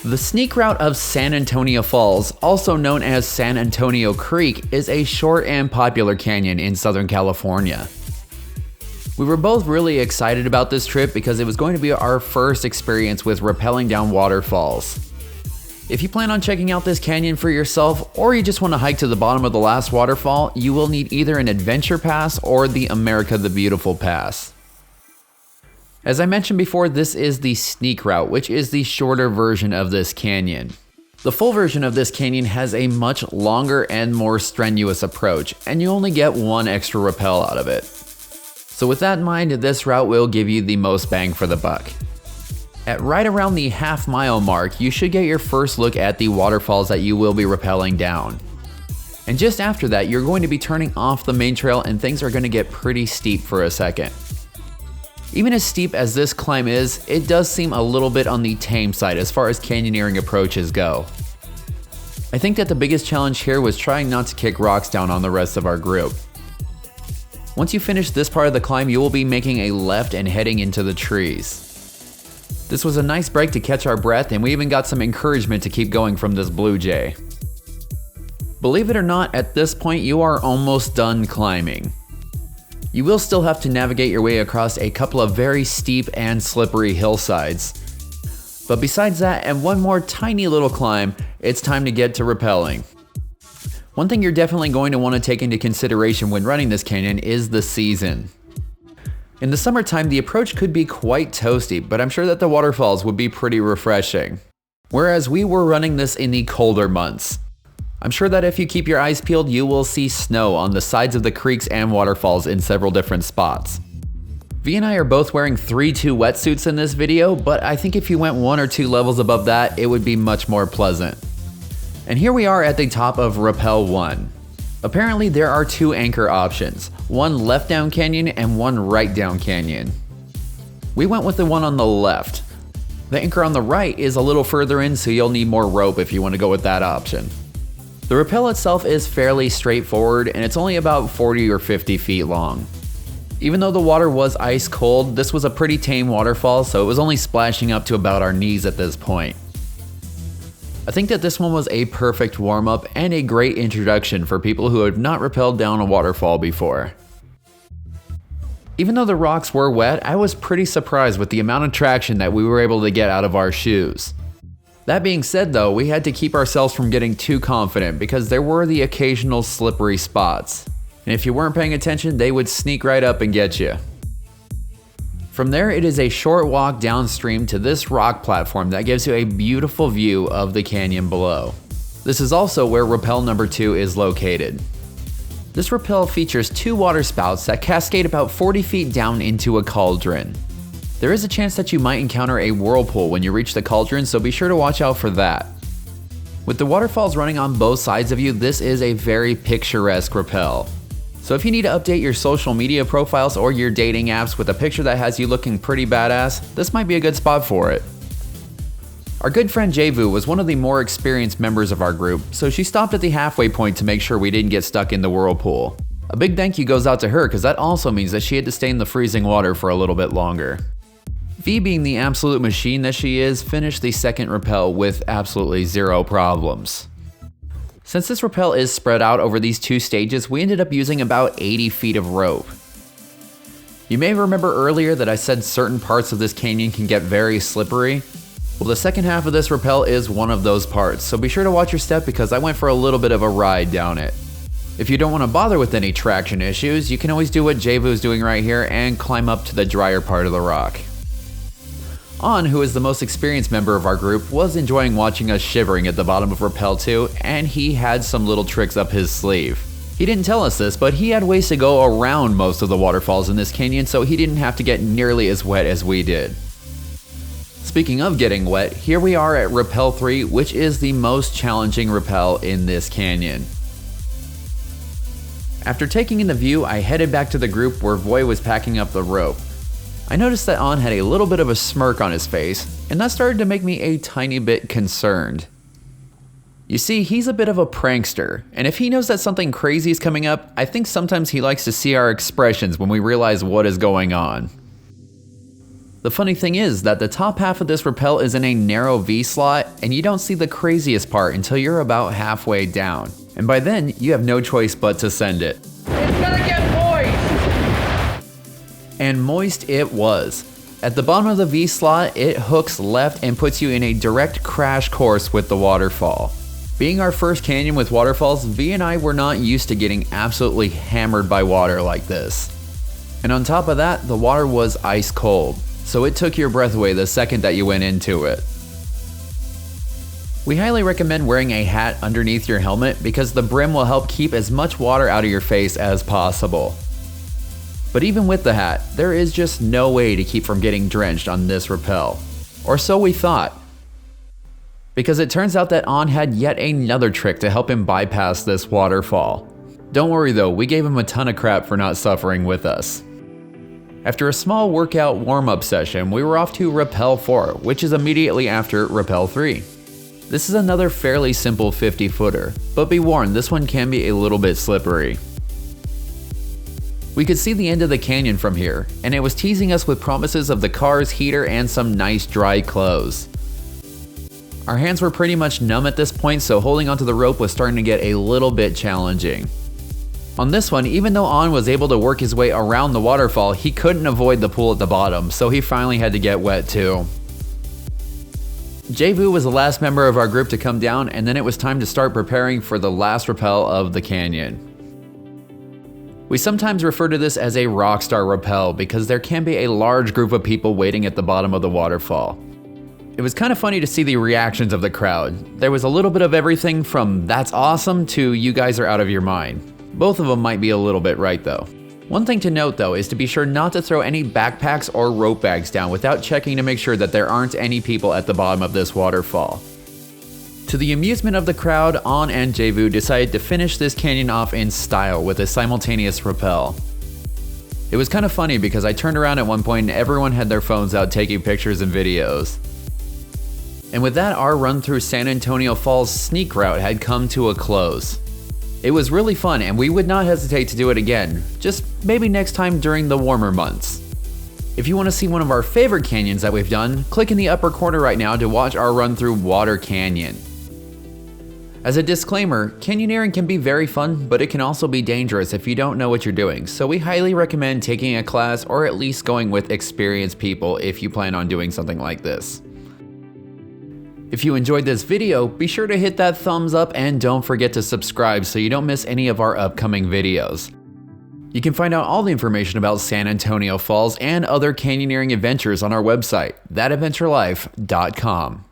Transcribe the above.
The sneak route of San Antonio Falls, also known as San Antonio Creek, is a short and popular canyon in Southern California. We were both really excited about this trip because it was going to be our first experience with rappelling down waterfalls. If you plan on checking out this canyon for yourself, or you just want to hike to the bottom of the last waterfall, you will need either an Adventure Pass or the America the Beautiful Pass. As I mentioned before, this is the sneak route, which is the shorter version of this canyon. The full version of this canyon has a much longer and more strenuous approach, and you only get one extra rappel out of it. So with that in mind, this route will give you the most bang for the buck. At right around the half-mile mark, you should get your first look at the waterfalls that you will be rappelling down. And just after that, you're going to be turning off the main trail and things are going to get pretty steep for a second. Even as steep as this climb is, it does seem a little bit on the tame side as far as canyoneering approaches go. I think that the biggest challenge here was trying not to kick rocks down on the rest of our group. Once you finish this part of the climb, you will be making a left and heading into the trees. This was a nice break to catch our breath, and we even got some encouragement to keep going from this blue jay. Believe it or not, at this point you are almost done climbing. You will still have to navigate your way across a couple of very steep and slippery hillsides. But besides that, and one more tiny little climb, it's time to get to rappelling. One thing you're definitely going to want to take into consideration when running this canyon is the season. In the summertime, the approach could be quite toasty, but I'm sure that the waterfalls would be pretty refreshing. Whereas we were running this in the colder months. I'm sure that if you keep your eyes peeled, you will see snow on the sides of the creeks and waterfalls in several different spots. V and I are both wearing 3-2 wetsuits in this video, but I think if you went 1 or 2 levels above that, it would be much more pleasant. And here we are at the top of Rappel 1. Apparently there are 2 anchor options, one left down canyon and one right down canyon. We went with the one on the left. The anchor on the right is a little further in, so you'll need more rope if you want to go with that option. The rappel itself is fairly straightforward and it's only about 40 or 50 feet long. Even though the water was ice cold, this was a pretty tame waterfall, so it was only splashing up to about our knees at this point. I think that this one was a perfect warm-up and a great introduction for people who have not rappelled down a waterfall before. Even though the rocks were wet, I was pretty surprised with the amount of traction that we were able to get out of our shoes. That being said though, we had to keep ourselves from getting too confident because there were the occasional slippery spots. And if you weren't paying attention, they would sneak right up and get you. From there, it is a short walk downstream to this rock platform that gives you a beautiful view of the canyon below. This is also where rappel number 2 is located. This rappel features 2 water spouts that cascade about 40 feet down into a cauldron. There is a chance that you might encounter a whirlpool when you reach the cauldron, so be sure to watch out for that. With the waterfalls running on both sides of you, this is a very picturesque rappel. So if you need to update your social media profiles or your dating apps with a picture that has you looking pretty badass, this might be a good spot for it. Our good friend 𝐀𝐃𝐕𝐄 was one of the more experienced members of our group, so she stopped at the halfway point to make sure we didn't get stuck in the whirlpool. A big thank you goes out to her because that also means that she had to stay in the freezing water for a little bit longer. V, being the absolute machine that she is, finished the second rappel with absolutely 0 problems. Since this rappel is spread out over these 2 stages, we ended up using about 80 feet of rope. You may remember earlier that I said certain parts of this canyon can get very slippery. Well, the second half of this rappel is one of those parts, so be sure to watch your step because I went for a little bit of a ride down it. If you don't want to bother with any traction issues, you can always do what 𝐀𝐃𝐕𝐄 is doing right here and climb up to the drier part of the rock. An, who is the most experienced member of our group, was enjoying watching us shivering at the bottom of Rappel 2, and he had some little tricks up his sleeve. He didn't tell us this, but he had ways to go around most of the waterfalls in this canyon, so he didn't have to get nearly as wet as we did. Speaking of getting wet, here we are at Rappel 3, which is the most challenging rappel in this canyon. After taking in the view, I headed back to the group where 𝐷𝐷𝐼 was packing up the rope. I noticed that An had a little bit of a smirk on his face, and that started to make me a tiny bit concerned. You see, he's a bit of a prankster, and if he knows that something crazy is coming up, I think sometimes he likes to see our expressions when we realize what is going on. The funny thing is that the top half of this rappel is in a narrow V slot, and you don't see the craziest part until you're about halfway down. And by then, you have no choice but to send it. It's gonna get moist! And moist it was. At the bottom of the V slot, it hooks left and puts you in a direct crash course with the waterfall. Being our first canyon with waterfalls, V and I were not used to getting absolutely hammered by water like this. And on top of that, the water was ice cold, so it took your breath away the second that you went into it. We highly recommend wearing a hat underneath your helmet because the brim will help keep as much water out of your face as possible. But even with the hat, there is just no way to keep from getting drenched on this rappel. Or so we thought. Because it turns out that An had yet another trick to help him bypass this waterfall. Don't worry though, we gave him a ton of crap for not suffering with us. After a small workout warm-up session, we were off to Rappel 4, which is immediately after Rappel 3. This is another fairly simple 50-footer, but be warned, this one can be a little bit slippery. We could see the end of the canyon from here, and it was teasing us with promises of the car's heater and some nice dry clothes. Our hands were pretty much numb at this point, so holding onto the rope was starting to get a little bit challenging. On this one, even though An was able to work his way around the waterfall, he couldn't avoid the pool at the bottom, so he finally had to get wet too. 𝐀𝐃𝐕𝐄𝐍𝐓 was the last member of our group to come down, and then it was time to start preparing for the last rappel of the canyon. We sometimes refer to this as a rockstar rappel because there can be a large group of people waiting at the bottom of the waterfall. It was kind of funny to see the reactions of the crowd. There was a little bit of everything from "that's awesome" to "you guys are out of your mind." Both of them might be a little bit right though. One thing to note though is to be sure not to throw any backpacks or rope bags down without checking to make sure that there aren't any people at the bottom of this waterfall. To the amusement of the crowd, An and 𝐀𝐃𝐕𝐄𝐍𝐓 decided to finish this canyon off in style with a simultaneous rappel. It was kind of funny because I turned around at one point and everyone had their phones out taking pictures and videos. And with that, our run through San Antonio Falls sneak route had come to a close. It was really fun and we would not hesitate to do it again, just maybe next time during the warmer months. If you want to see one of our favorite canyons that we've done, click in the upper corner right now to watch our run through Water Canyon. As a disclaimer, canyoneering can be very fun, but it can also be dangerous if you don't know what you're doing, so we highly recommend taking a class or at least going with experienced people if you plan on doing something like this. If you enjoyed this video, be sure to hit that thumbs up and don't forget to subscribe so you don't miss any of our upcoming videos. You can find out all the information about San Antonio Falls and other canyoneering adventures on our website, 𝐿𝑎𝐷𝐵𝑒𝐿𝑖𝐻𝐿𝑖𝐻𝐵.com.